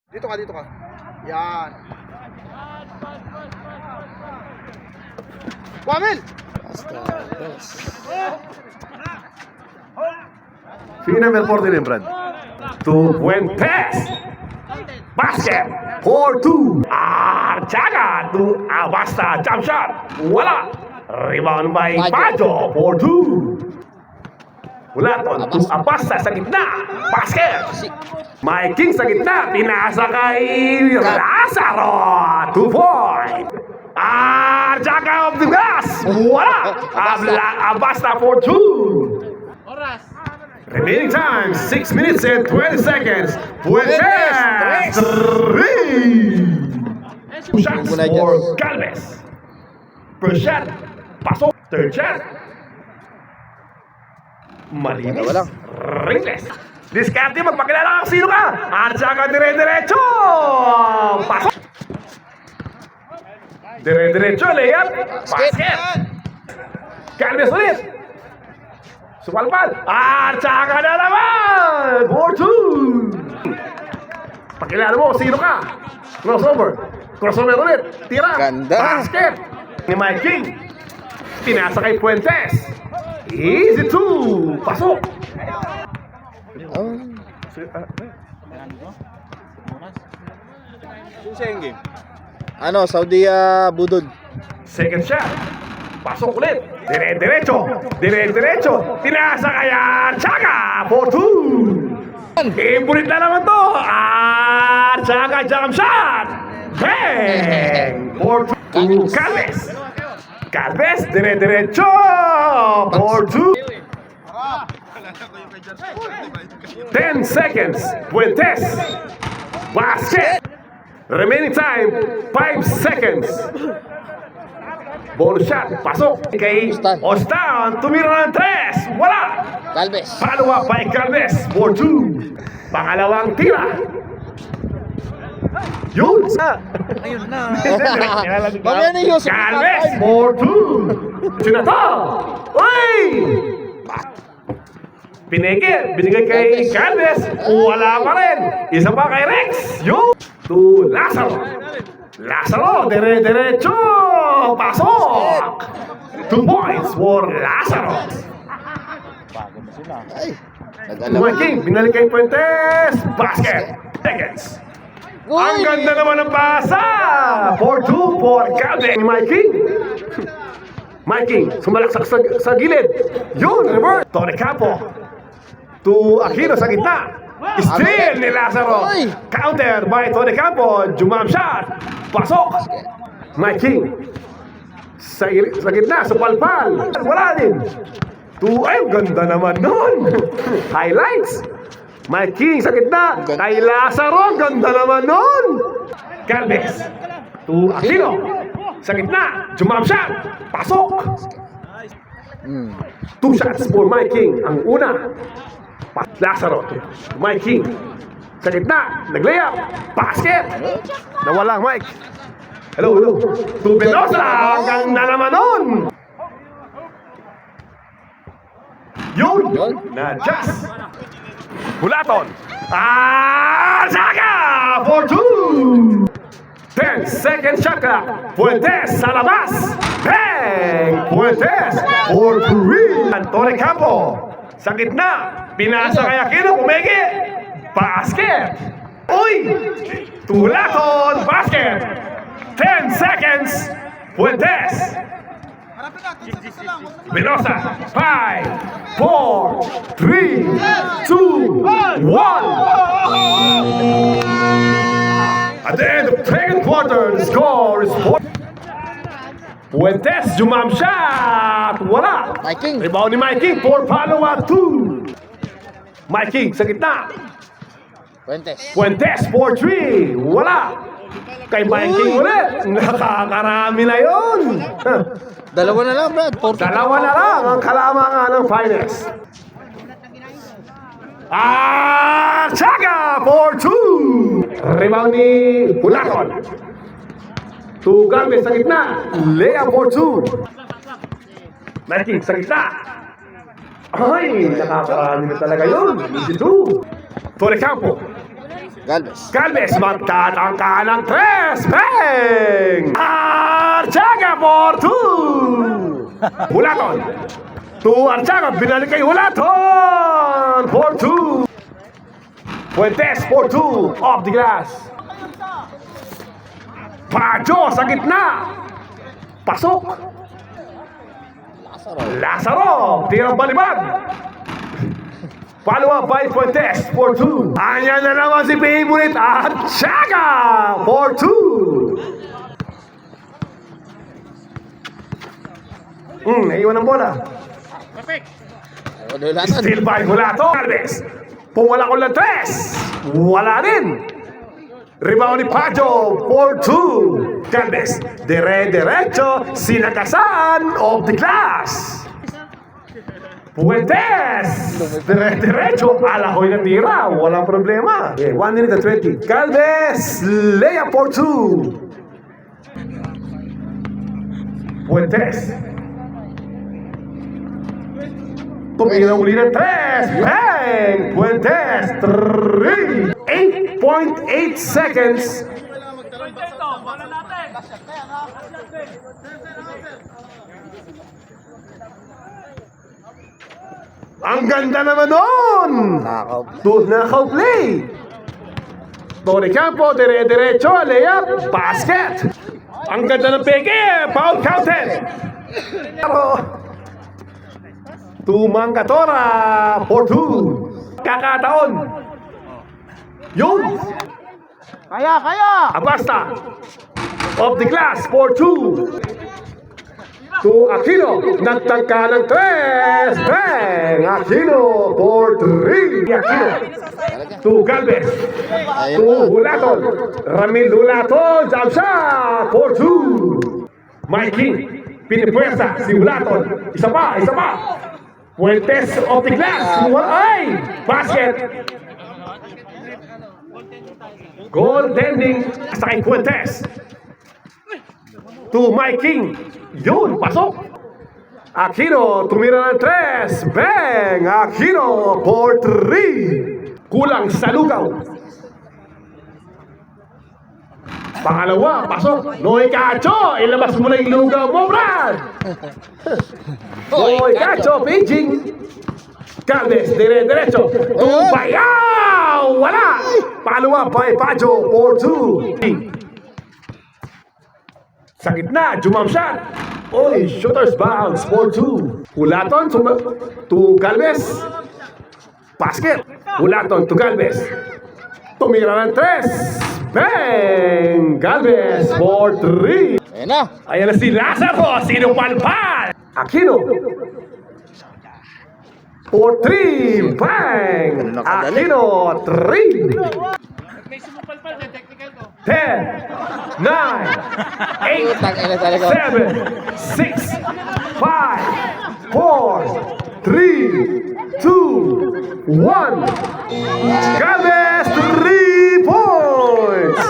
Dito ka, dito ka. Yan. Wamil! Fee number 14 Brad. To Fuentes. Basket. 4-2. Archaga to Abasta. Jump shot. Wala. Rebound by Bajo. 4-2. Ulaton to Abasta sa gitna. Basket. Mike King sa gitna. Pinasa kay Lazaro. 2 point. Archaga of the gas. Wala. Abasta 4-2. Remaining time, 6 minutes and 20 seconds. Fuentes! 3! Shots for Galvez. First shot, pasok. Third shot. Malinis. Ringless. Diskarte, magpakilala kang sino ka. At saka dire-diretso. Pasok. Dire-diretso, layup. Basket. Galvez ulit. Sumalpal! At saka na naman! 4-2! Pakilala mo, sino ka? Crossover. Crossover ulit. Tira. Ganda. Basket. Ni Mike King. Pinasa kay Fuentes. Easy 2. Pasok. Oh. Ano, Saudi Budod. Second shot. Pasok ulit. Dire-diretso. Dire-diretso. Pinasa kaya Chaga. 4-2. Ibulit na naman to. At Chaga jump shot. Bang. 4-2. Calves. Calves. Dire-diretso. 4-2. 10 seconds. Fuentes. Basket. Remaining time, 5 seconds. Bonus shot, pasok kay Ostan, tumira ng 3, wala. Galvez. Follow up by Galvez, 4-2. Pangalawang tira. Yun. Ayun na. Mamaya yung Galvez, 4-2. Sinata. Uy! Binigay kay Galvez, wala pa rin. Isa pa kay Rex. Yun. To Lazaro. Lazaro, dire-diretso. Pasok. 2 points for Lazaro. Ay, nag-alam. Mike King, binalik kay Fuentes. Basket. Seconds. Ang ganda naman ng pasa. 4-2 for Calvin. Mike King. Mike King, sumalaksak sa gilid. Yun, reverse. Tony Campo. To Aquino sa gitna. Steal ni Lazaro. Counter by Tony Campo. Jumam shot. Pasok. Mike King. Sa gitna, sa palpal. Wala din. Ay, ganda naman nun. Highlights. Mike King sa gitna. Kay Lazaro. Ganda naman nun. Galvez. To Aquino. Sa gitna. Jumam shot. Pasok. 2 shots for Mike King. Ang una. Lazaro. Mike King. Sa gitna. Nag-layup. Basket. Nawala Mike. Hello. To Benosa. Ang ganda naman nun. Yun. Na-just. Bulaton. Zaga. 4-2. 10 second shot clock. Fuentes sa labas. Bang. Fuentes. 4-3. Antony Campo. Sa gitna. Pinasa kay Aquino. Pumegi. Basket. Uy. Tulaton. Basket. 10 seconds. Fuentes. Benosa. 5, 4, 3, 2, 1. At the end of the second quarter, the score is 4. Fuentes, jumam shot. Wala. Mike King. Rebound ni Mike King. 4 follow-up, 2. Mike King sa gitna. Fuentes, 4-3. Wala. Kay Mike King ulit. Nakakarami na yun. Dalawa na lang, Brad. Dalawa na lang ang kalamangan ng finals. Chaga 4-2. Rebound ni Bulaton. To Galvez sa gitna. Lea 4-2. Mike King sa gitna. Ay, nakakarami na talaga yun. Easy 2. Tony Campo. Galvez. Galvez magtatangka ng 3. Bang! Archaga for 2. Hulaton. 2 Archaga. Binalik kay Hulaton for 2. Fuentes for 2. Off the glass. Pacho sa gitna. Pasok. Lazaro. Tirang balibag. Follow up by Fuentes for 2. Ayan na naman si favorite Archaga for 2. Naiwan ang bola. Still by Hulato. Galvez. Pumala ko lang 3. Wala din. Rebound ni Pajo for 2. Galvez. Dire-diretso. Sinagasan of the glass. Fuentes! Dire-diretso, alahoy na tira, walang problema. 1 minute and 20. Galvez, layup for 2. Fuentes. Tumira uli ng 3. Bang! Fuentes, 3. 8.8 seconds. Ang ganda naman nun! Nakaw play! Tony Campo, dire-diretso, layup, basket! Ang ganda ng peke, foul counted! Pero, Tumang Katora for 2. Kakataon! Yun! Kaya! Abasta! Off the glass for 2. To Aquino, nagtangka ng 3. Bang! Aquino for 3. Aquino. To Galvez. To Hulaton. Ramil Hulaton. Jump shot for 2. Mike King. Pinipuwersa si Hulaton. Isa pa. Fuentes of the glass. Ay! Basket. Goaltending sa kay Fuentes. To Mike King. Yun, pasok. Aquino, tumira ng 3. Bang! Aquino for 3. Kulang sa lugaw. Pangalawa, pasok. Noy Cacho, ilabas mo na yung lugaw mo, Brad. Noy Cacho, paging. Galvez, dire-diretso. Bayaw! Wala! Pangalawa, Pacho for 2. Sa gitna, jump shot. Oy, shooter's bounce for 2. Hulaton to Galvez. Basket. Hulaton to Galvez. Tumira ng 3. Bang! Galvez for 3. Ayan na si Lazaro. Sino palpal? Aquino. For 3. Bang! Aquino 3. 10, 9, 8, 7, 6, 5, 4, 3, 2, 1. Galvez, 3 points!